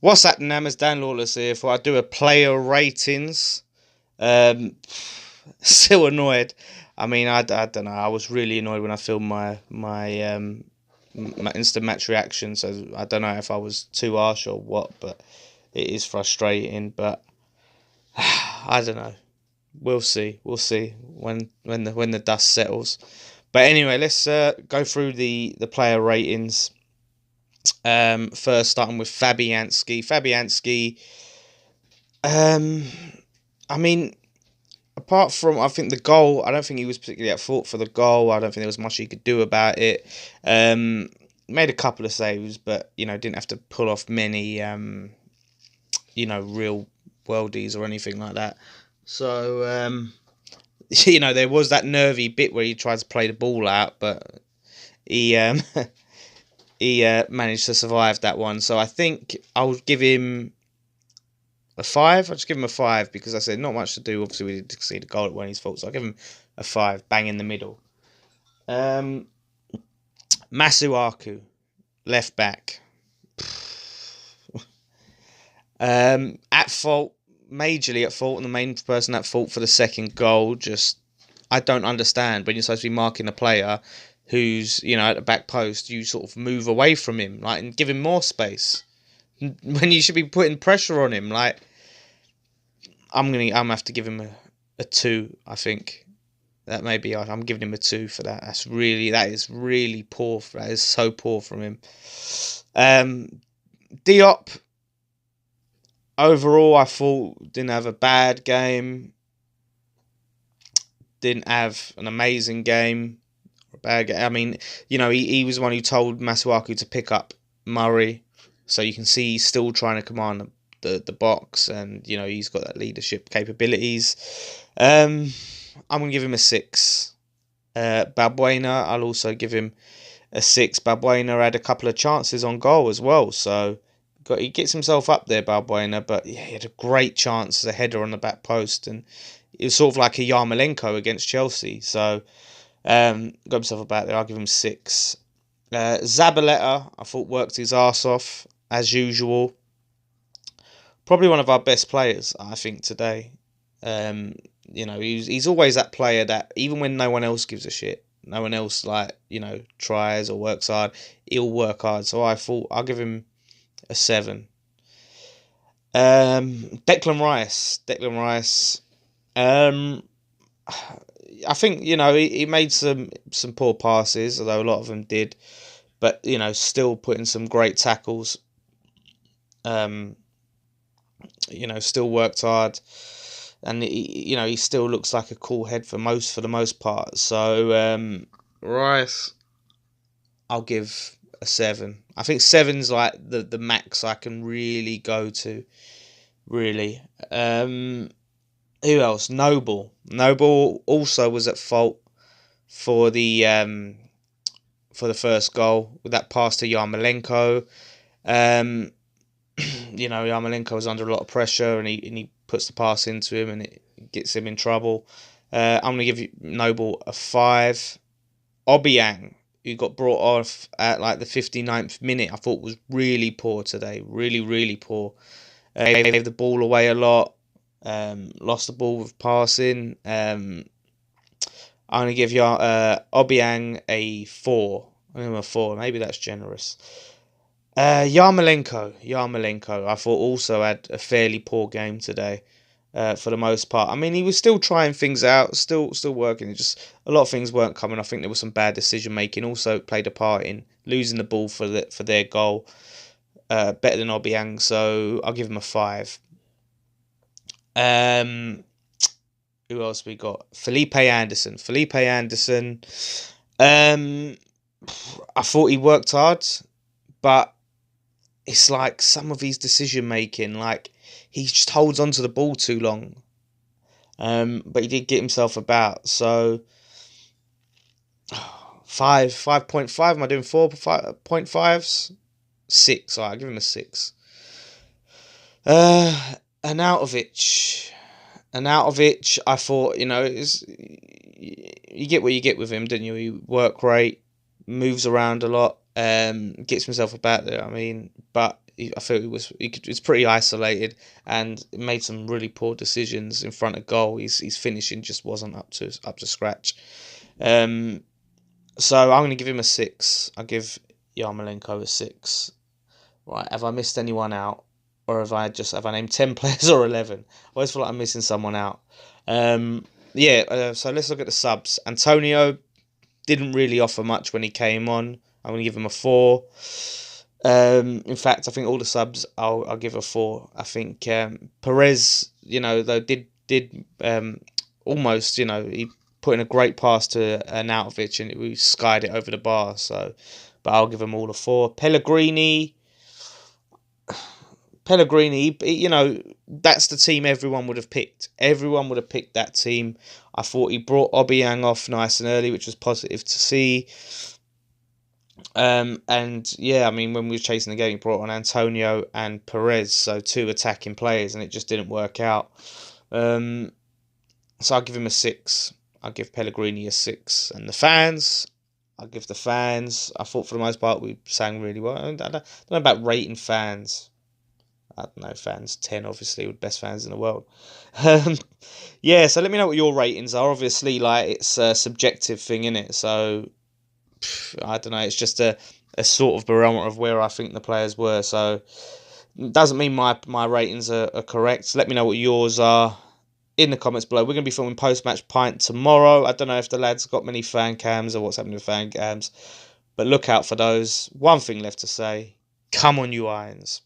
What's happening, Nammers? Dan Lawless here. For I do a player ratings. Um, Still annoyed. I mean, I don't know. I was really annoyed when I filmed my instant match reaction. So I don't know if I was too harsh or what, but it is frustrating. But I don't know. We'll see. We'll see when the dust settles. But anyway, let's go through the player ratings. First starting with Fabianski. Fabianski. Um, I mean, apart from I think the goal, I don't think he was particularly at fault for the goal. I don't think there was much he could do about it. Um, Made a couple of saves, but didn't have to pull off many real worldies or anything like that. So there was that nervy bit where he tried to play the ball out, but he he managed to survive that one. So I think I would give him a five. I'll just give him a five because I said not much to do. Obviously, we did see the goal at one of his fault, so I'll give him a five, bang in the middle. Um, Masuaku, left back, at fault, majorly at fault, and the main person at fault for the second goal. Just I don't understand when you're supposed to be marking a player who's at the back post, you sort of move away from him, like, and give him more space when you should be putting pressure on him. Like, I'm have to give him a two. I think that may be. I'm giving him a two for that. That is really poor. That is so poor from him. Diop, overall, I thought didn't have a bad game. Didn't have an amazing game. A bad game. I mean, he was the one who told Masuaku to pick up Murray, so you can see he's still trying to command the box, and he's got that leadership capabilities. I'm gonna give him a six. Balbuena, I'll also give him a six. Balbuena had a couple of chances on goal as well, so he gets himself up there, Balbuena. But yeah, he had a great chance as a header on the back post, and it was sort of like a Yarmolenko against Chelsea. So got himself about there. I'll give him six. Zabaleta, I thought worked his arse off as usual. Probably one of our best players, I think, today. He's always that player that even when no one else gives a shit, no one else tries or works hard, he'll work hard. So I thought I'll give him a seven. Declan Rice. I think he made some poor passes, although a lot of them did, but still putting some great tackles. Um, still worked hard, and he still looks like a cool head for the most part. So Rice, I'll give a seven. I think seven's like the max I can really go to. Really. Who else? Noble. Noble also was at fault for the first goal with that pass to Yarmolenko. Um, Yarmolenko was under a lot of pressure, and he puts the pass into him, and it gets him in trouble. I'm gonna give Noble a five. Obiang, who got brought off at like the 59th minute, I thought was really poor today. Really, really poor. Gave the ball away a lot. Lost the ball with passing. I'm gonna give Obiang a four. I give him a four. Maybe that's generous. Yarmolenko, I thought also had a fairly poor game today, for the most part. I mean, he was still trying things out, still working. Just a lot of things weren't coming. I think there was some bad decision making. Also played a part in losing the ball for their goal. Better than Obiang, so I'll give him a five. Um, who else we got? Felipe Anderson. Um, I thought he worked hard, but it's like some of his decision making, like he just holds onto the ball too long. But he did get himself about. So 5.5. Am I doing 4.5s? Six. Alright, I'll give him a six. Arnautovic. I thought, you get what you get with him, didn't you? He work rate, moves around a lot, gets himself about there. I mean, but I feel it's pretty isolated and made some really poor decisions in front of goal. His finishing just wasn't up to scratch. So I'm going to give him a 6. I'll give Yarmolenko a 6. Right, have I missed anyone out? Or have I named 10 players or 11? I always feel like I'm missing someone out. So let's look at the subs. Antonio didn't really offer much when he came on. I'm going to give him a 4. In fact, I think all the subs I'll give a 4. I think Perez, though did almost, he put in a great pass to Arnautovic and we skied it over the bar. So, but I'll give them all a 4. Pellegrini, that's the team everyone would have picked. Everyone would have picked that team. I thought he brought Obiang off nice and early, which was positive to see. And yeah, I mean, when we were chasing the game, he brought on Antonio and Perez, so 2 attacking players, and it just didn't work out. So I'll give him a 6. I'll give Pellegrini a 6. And I'll give the fans. I thought for the most part we sang really well. I don't know about rating fans. I don't know, fans 10 obviously, with best fans in the world. Yeah, so let me know what your ratings are. Obviously, like, it's a subjective thing, innit? So I don't know, it's just a sort of barometer of where I think the players were. So it doesn't mean my ratings are correct. Let me know what yours are in the comments below. We're going to be filming post-match pint tomorrow. I don't know if the lads got many fan cams or what's happening with fan cams, but look out for those. One thing left to say: come on, you Irons.